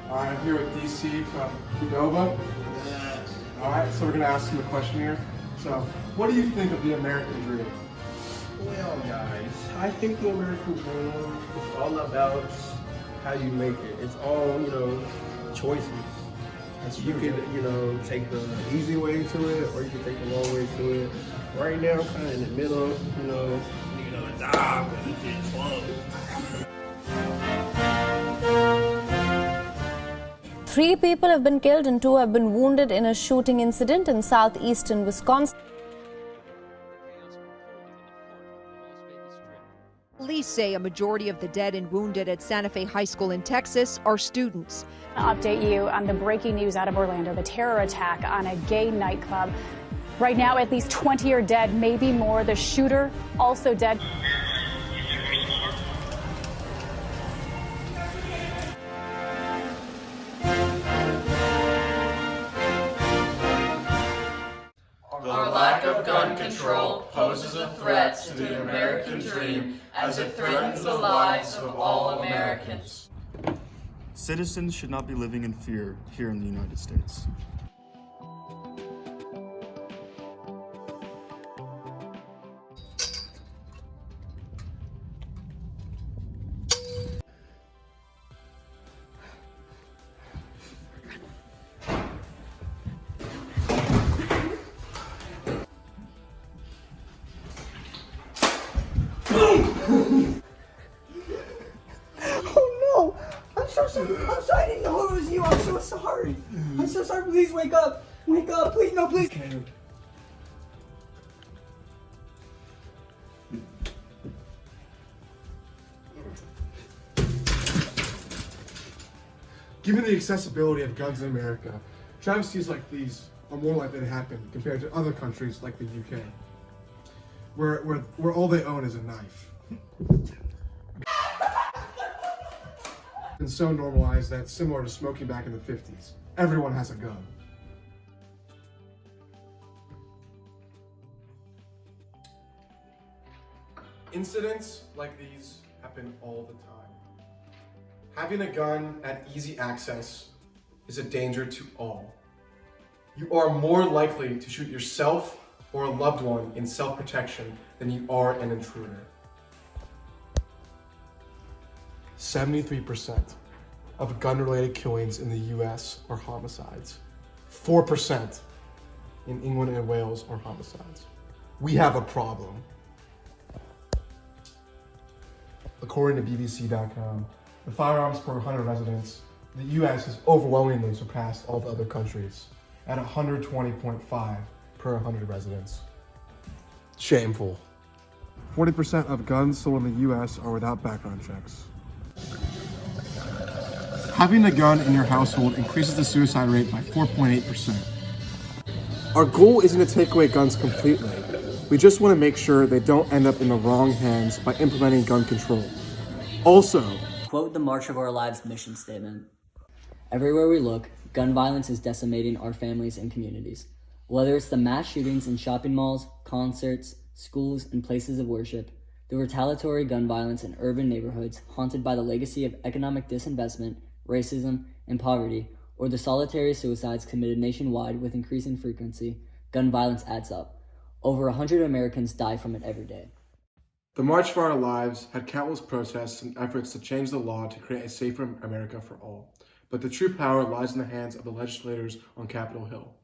All right, I'm here with DC from Qdoba. All right, so we're gonna ask him a question here. So, what do you think of the American dream? Well, guys, I think the American dream is all about how you make it. It's all, choices. You could, take the easy way to it, or you could take the long way to it. Right now, I'm kind of in the middle, need another job because it's getting slow. 3 people have been killed and 2 have been wounded in a shooting incident in southeastern Wisconsin. Police say a majority of the dead and wounded at Santa Fe High School in Texas are students. I'll update you on the breaking news out of Orlando, the terror attack on a gay nightclub. Right now, at least 20 are dead, maybe more. The shooter also dead. Our lack of gun control poses a threat to the American dream as it threatens the lives of all Americans. Citizens should not be living in fear here in the United States. Oh no! I'm so sorry. I'm sorry. I didn't know it was you. I'm so sorry. I'm so sorry. Please wake up. Wake up. Please. No, please. Given the accessibility of guns in America, travesties like these are more likely to happen compared to other countries like the UK, where all they own is a knife. And so normalized that, similar to smoking back in the 50s, everyone has a gun. Incidents like these happen all the time. Having a gun at easy access is a danger to all. You are more likely to shoot yourself or a loved one in self-protection than you are an intruder. 73% of gun-related killings in the US are homicides. 4% in England and Wales are homicides. We have a problem. According to BBC.com, the firearms per 100 residents, the US has overwhelmingly surpassed all the other countries at 120.5 per 100 residents. Shameful. 40% of guns sold in the US are without background checks. Having a gun in your household increases the suicide rate by 4.8%. Our goal isn't to take away guns completely. We just want to make sure they don't end up in the wrong hands by implementing gun control. Also, quote the March of Our Lives mission statement. Everywhere we look, gun violence is decimating our families and communities. Whether it's the mass shootings in shopping malls, concerts, schools, and places of worship, the retaliatory gun violence in urban neighborhoods haunted by the legacy of economic disinvestment, racism, and poverty, or the solitary suicides committed nationwide with increasing frequency, gun violence adds up. Over 100 Americans die from it every day. the March for Our Lives had countless protests and efforts to change the law to create a safer America for all. But the true power lies in the hands of the legislators on Capitol Hill.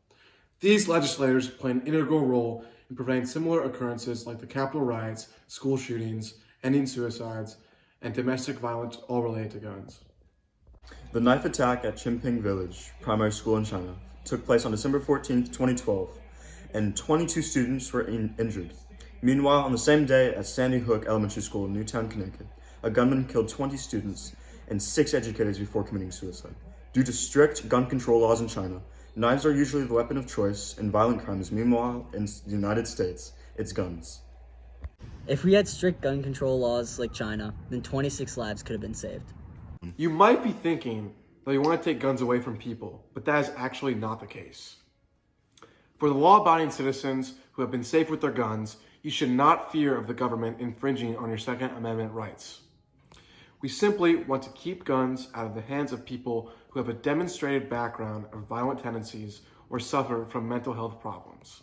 These legislators play an integral role in preventing similar occurrences like the Capitol riots, school shootings, ending suicides, and domestic violence all related to guns. The knife attack at Chongping Village Primary School in China took place on December 14, 2012, and 22 students were injured. Meanwhile, on the same day at Sandy Hook Elementary School in Newtown, Connecticut, a gunman killed 20 students and 6 educators before committing suicide. Due to strict gun control laws in China, knives are usually the weapon of choice in violent crimes. Meanwhile, in the United States, it's guns. If we had strict gun control laws like China, then 26 lives could have been saved. You might be thinking that you want to take guns away from people, but that is actually not the case. For the law-abiding citizens who have been safe with their guns, you should not fear of the government infringing on your Second Amendment rights. We simply want to keep guns out of the hands of people who have a demonstrated background of violent tendencies or suffer from mental health problems.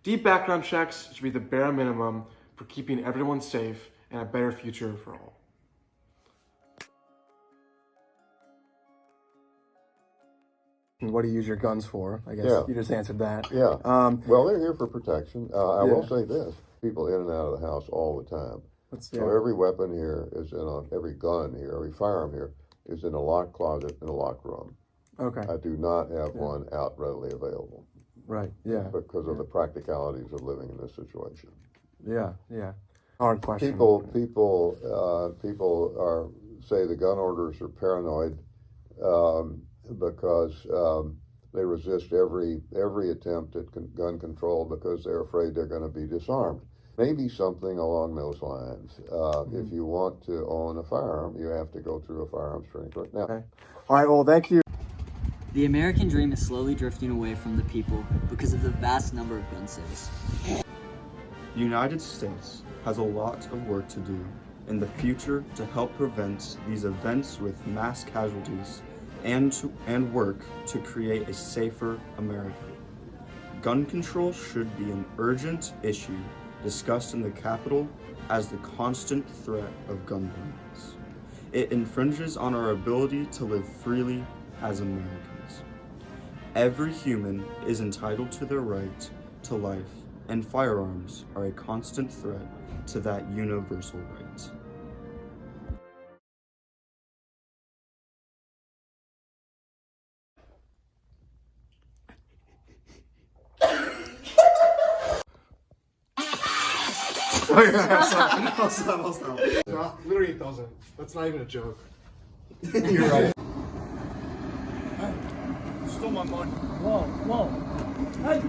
Deep background checks should be the bare minimum for keeping everyone safe and a better future for all. What do you use your guns for? I guess you just answered that. Yeah. Well, they're here for protection. I will say this: people in and out of the house all the time. So every weapon here is every gun here, every firearm here is in a locked closet in a locked room. Okay. I do not have one out readily available. Right. Yeah. Because of the practicalities of living in this situation. Yeah. Yeah. Hard question. People say the gun orders are paranoid because they resist every attempt at gun control because they're afraid they're going to be disarmed. Maybe something along those lines. If you want to own a firearm, you have to go through a firearms training course. Now, okay. All right. Well, thank you. The American dream is slowly drifting away from the people because of the vast number of gun sales. The United States has a lot of work to do in the future to help prevent these events with mass casualties and work to create a safer America. Gun control should be an urgent issue discussed in the Capitol as the constant threat of gun violence. It infringes on our ability to live freely as Americans. Every human is entitled to their right to life, and firearms are a constant threat to that universal right. I'll stop. Literally, it doesn't. That's not even a joke. You're right. Stole my money. Whoa. Hey.